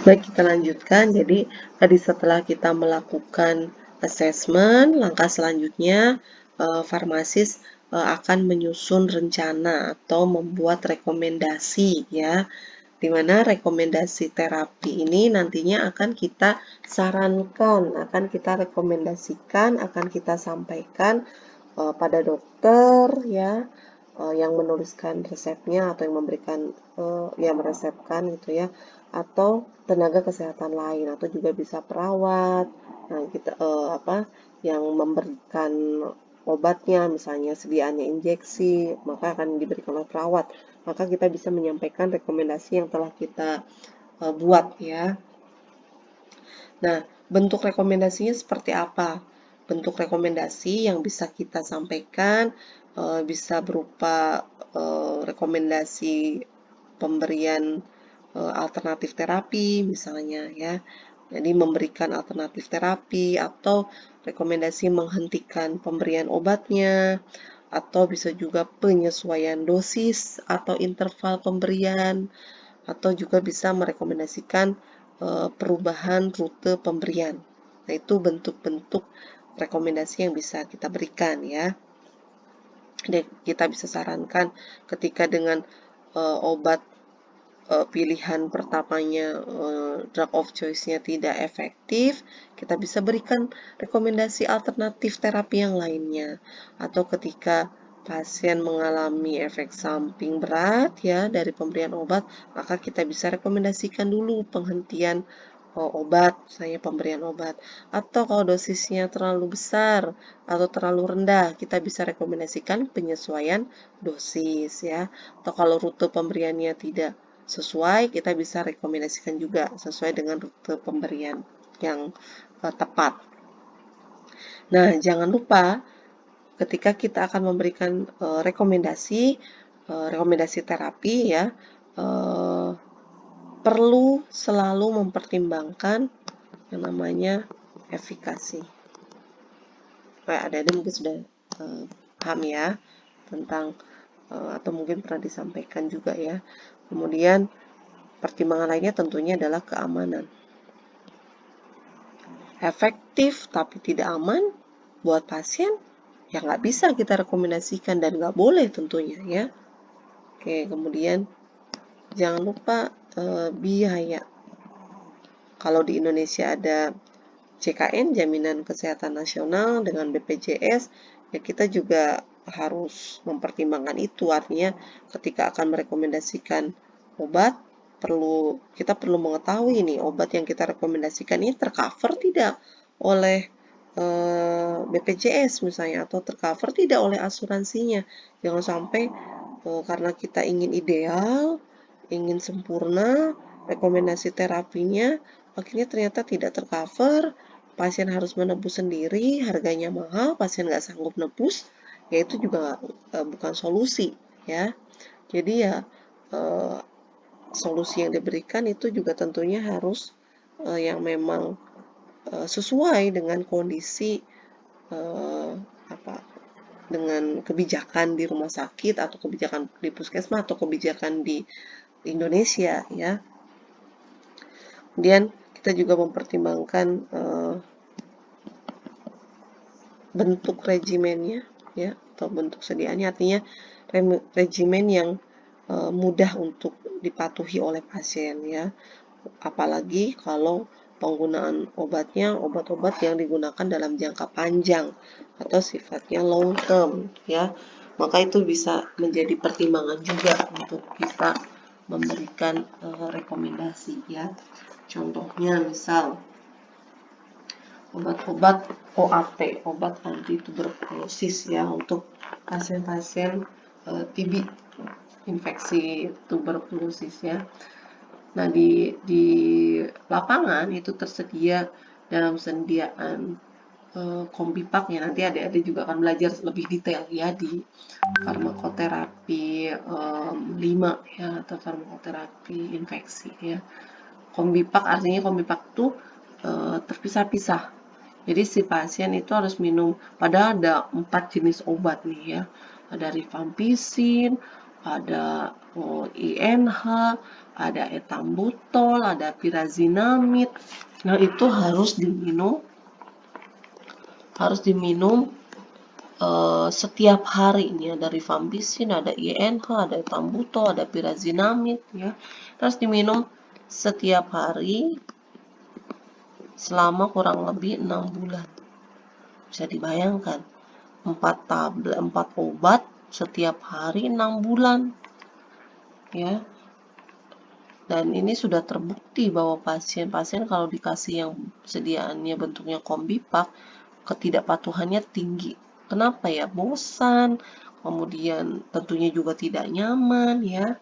Baik, kita lanjutkan. Jadi, tadi setelah kita melakukan assessment, langkah selanjutnya farmasis akan menyusun rencana atau membuat rekomendasi ya. Di mana rekomendasi terapi ini nantinya akan kita sarankan, akan kita rekomendasikan, akan kita sampaikan pada dokter ya, yang menuliskan resepnya atau yang memberikan yang meresepkan gitu ya, atau tenaga kesehatan lain, atau juga bisa perawat. Nah, kita yang memberikan obatnya, misalnya sediaannya injeksi, maka akan diberikan oleh perawat. Maka kita bisa menyampaikan rekomendasi yang telah kita buat ya. Nah, bentuk rekomendasinya seperti apa? Bentuk rekomendasi yang bisa kita sampaikan bisa berupa rekomendasi pemberian alternatif terapi misalnya ya. Jadi memberikan alternatif terapi atau rekomendasi menghentikan pemberian obatnya, atau bisa juga penyesuaian dosis atau interval pemberian, atau juga bisa merekomendasikan perubahan rute pemberian. Nah, itu bentuk-bentuk rekomendasi yang bisa kita berikan ya. Dan kita bisa sarankan ketika dengan obat pilihan pertamanya drug of choice-nya tidak efektif, kita bisa berikan rekomendasi alternatif terapi yang lainnya. Atau ketika pasien mengalami efek samping berat ya dari pemberian obat, maka kita bisa rekomendasikan dulu penghentian obat, misalnya pemberian obat. Atau kalau dosisnya terlalu besar atau terlalu rendah, kita bisa rekomendasikan penyesuaian dosis ya. Atau kalau rute pemberiannya tidak sesuai, kita bisa rekomendasikan juga sesuai dengan rute pemberian yang tepat. Nah, jangan lupa ketika kita akan memberikan rekomendasi terapi ya, perlu selalu mempertimbangkan yang namanya efikasi. Adik-adik mungkin sudah paham ya tentang atau mungkin pernah disampaikan juga ya. Kemudian pertimbangan lainnya tentunya adalah keamanan. Efektif tapi tidak aman buat pasien, ya nggak bisa kita rekomendasikan dan nggak boleh tentunya ya. Oke, kemudian jangan lupa biaya. Kalau di Indonesia ada JKN, Jaminan Kesehatan Nasional, dengan BPJS, ya kita juga harus mempertimbangkan itu. Artinya ketika akan merekomendasikan obat, kita perlu mengetahui nih obat yang kita rekomendasikan ini tercover tidak oleh BPJS misalnya, atau tercover tidak oleh asuransinya. Jangan sampai karena kita ingin ideal, ingin sempurna, rekomendasi terapinya akhirnya ternyata tidak tercover, pasien harus menebus sendiri, harganya mahal, pasien nggak sanggup nebus, ya itu juga bukan solusi ya. Jadi ya solusi yang diberikan itu juga tentunya harus yang memang sesuai dengan kondisi dengan kebijakan di rumah sakit atau kebijakan di puskesmas atau kebijakan di Indonesia ya. Kemudian kita juga mempertimbangkan bentuk regimennya ya, atau bentuk sediaannya, artinya regimen yang mudah untuk dipatuhi oleh pasien ya. Apalagi kalau penggunaan obatnya obat-obat yang digunakan dalam jangka panjang atau sifatnya long term ya. Maka itu bisa menjadi pertimbangan juga untuk kita memberikan rekomendasi ya. Contohnya misal obat-obat OAT, obat anti tuberkulosis ya, untuk pasien-pasien TB, infeksi tuberkulosis ya. Nah, di lapangan itu tersedia dalam sediaan kombipak ya. Nanti adik-adik juga akan belajar lebih detail ya di farmakoterapi 5 ya, atau farmakoterapi infeksi ya. Kombipak artinya kombipak itu terpisah-pisah. Jadi si pasien itu harus minum, padahal ada 4 jenis obat nih ya. Ada rifampicin, ada INH, ada etambutol, ada pirazinamid. Nah, itu harus diminum setiap hari. Ini ada rifampicin, ada INH, ada etambutol, ada pirazinamid ya. Terus diminum setiap hari selama kurang lebih 6 bulan. Bisa dibayangkan, 4 obat setiap hari 6 bulan ya. Dan ini sudah terbukti bahwa pasien-pasien kalau dikasih yang sediaannya bentuknya kombipak, ketidakpatuhannya tinggi. Kenapa ya? Bosan, kemudian tentunya juga tidak nyaman ya.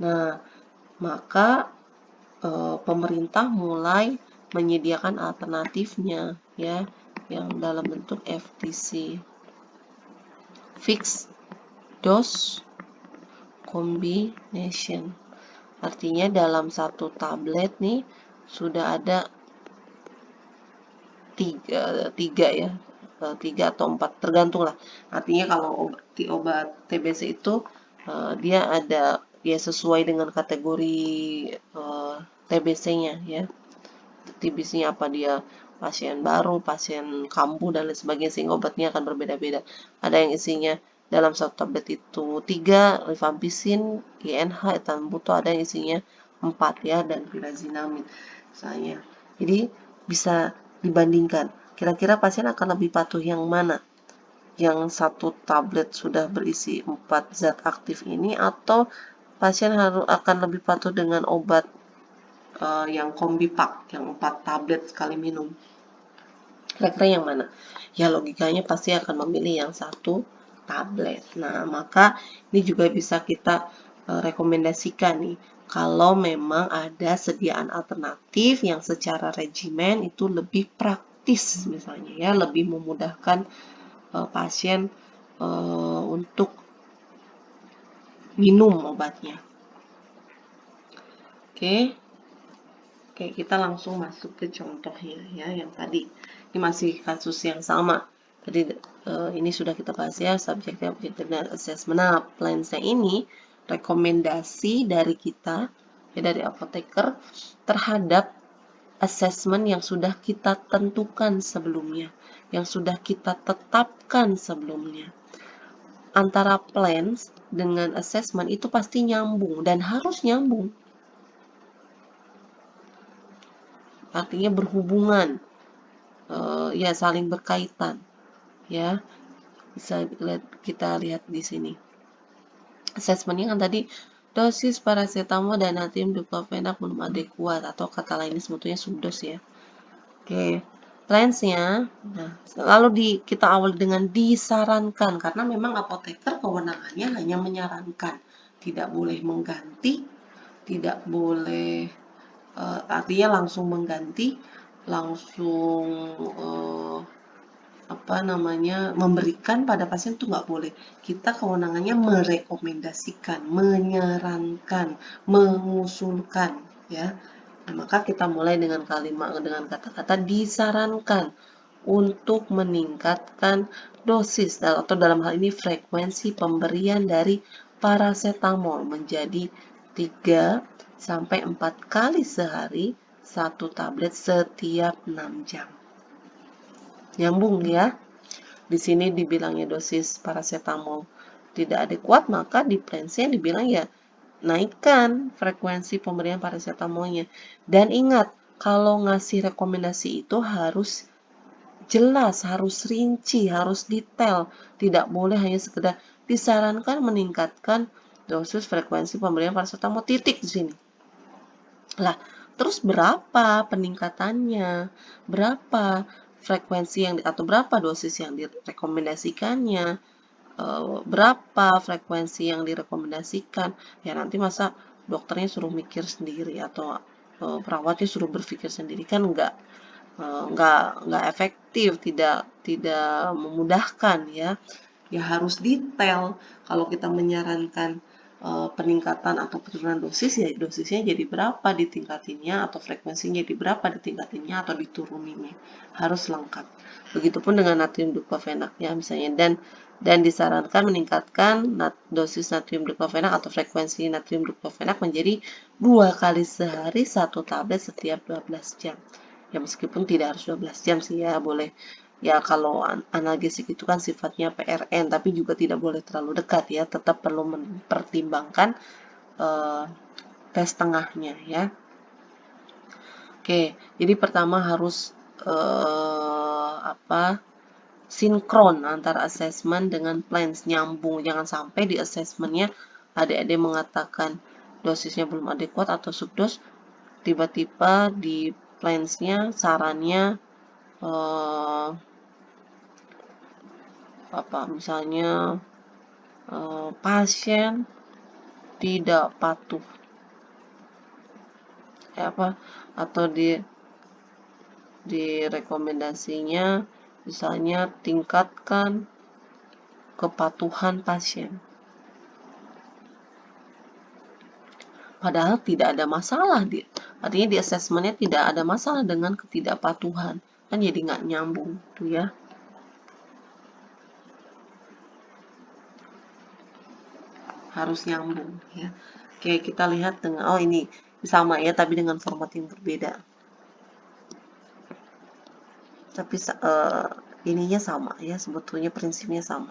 Nah, maka pemerintah mulai menyediakan alternatifnya ya, yang dalam bentuk FDC, Fixed Dose Combination. Artinya dalam satu tablet nih sudah ada tiga ya, 3 atau 4 tergantung lah. Artinya kalau obat TBC itu dia ada ya sesuai dengan kategori TBC-nya ya. TBC-nya apa, dia pasien baru, pasien kambuh dan lain sebagainya, sehingga obatnya akan berbeda-beda. Ada yang isinya dalam satu tablet itu 3 rifampicin, INH, etambutol, ada yang isinya 4 ya, dan pirazinamid misalnya. Jadi bisa dibandingkan. Kira-kira pasien akan lebih patuh yang mana? Yang satu tablet sudah berisi 4 zat aktif ini, atau pasien akan lebih patuh dengan obat yang kombipak, yang 4 tablet sekali minum? Kira-kira yang mana? Ya logikanya pasti akan memilih yang satu tablet. Nah, maka ini juga bisa kita rekomendasikan nih, kalau memang ada sediaan alternatif yang secara regimen itu lebih praktis misalnya ya, lebih memudahkan pasien untuk minum obatnya. Oke. Oke, kita langsung masuk ke contohnya ya, yang tadi. Ini masih kasus yang sama. Tadi ini sudah kita bahas ya, subjeknya objektif dan assessment. Nah, plans-nya ini rekomendasi dari kita, ya, dari apoteker terhadap assessment yang sudah kita tentukan sebelumnya, yang sudah kita tetapkan sebelumnya. Antara plans dengan assessment itu pasti nyambung dan harus nyambung. Artinya berhubungan, ya saling berkaitan ya. Bisa kita lihat di sini assessmentnya kan tadi, dosis paracetamol dan natrium diclofenac belum adekuat, atau kata lainnya sebetulnya subdos ya. Oke, plans-nya, nah, lalu kita awali dengan disarankan, karena memang apoteker kewenangannya hanya menyarankan, tidak boleh mengganti, tidak boleh artinya langsung mengganti, langsung memberikan pada pasien itu nggak boleh. Kita kewenangannya merekomendasikan, menyarankan, mengusulkan ya. Nah, maka kita mulai dengan kata-kata disarankan untuk meningkatkan dosis atau dalam hal ini frekuensi pemberian dari paracetamol menjadi 3 sampai 4 kali sehari, 1 tablet setiap 6 jam. Nyambung ya. Di sini dibilangnya dosis paracetamol tidak adekuat, maka di plans-nya dibilang ya naikkan frekuensi pemberian paracetamolnya. Dan ingat, kalau ngasih rekomendasi itu harus jelas, harus rinci, harus detail. Tidak boleh hanya sekedar disarankan meningkatkan dosis frekuensi pemberian paracetamol, titik di sini. Lah, terus berapa peningkatannya? Berapa frekuensi atau berapa dosis yang direkomendasikannya? Berapa frekuensi yang direkomendasikan? Ya nanti masa dokternya suruh mikir sendiri atau perawatnya suruh berpikir sendiri, kan nggak efektif, tidak memudahkan ya. Ya harus detail. Kalau kita menyarankan peningkatan atau penurunan dosis, ya dosisnya jadi berapa ditingkatinnya, atau frekuensinya jadi berapa ditingkatinnya atau dituruninnya, harus lengkap. Begitupun dengan natrium diclofenac ya misalnya. Dan dan disarankan meningkatkan dosis natrium diklofenak atau frekuensi natrium diklofenak menjadi 2 kali sehari 1 tablet setiap 12 jam. Ya meskipun tidak harus 12 jam sih ya, boleh ya kalau analgesik itu kan sifatnya PRN, tapi juga tidak boleh terlalu dekat ya, tetap perlu mempertimbangkan tes tengahnya ya. Oke, jadi pertama harus sinkron antara assessment dengan plans, nyambung. Jangan sampai di assessmentnya adik-adik mengatakan dosisnya belum adekuat atau subdos, tiba-tiba di plansnya sarannya misalnya pasien tidak patuh atau di rekomendasinya misalnya tingkatkan kepatuhan pasien. Padahal tidak ada masalah, artinya di assessmentnya tidak ada masalah dengan ketidakpatuhan, kan jadi nggak nyambung tuh ya. Harus nyambung ya. Oke, kita lihat dengan ini sama ya, tapi dengan format yang berbeda. Tapi ininya sama ya, sebetulnya prinsipnya sama.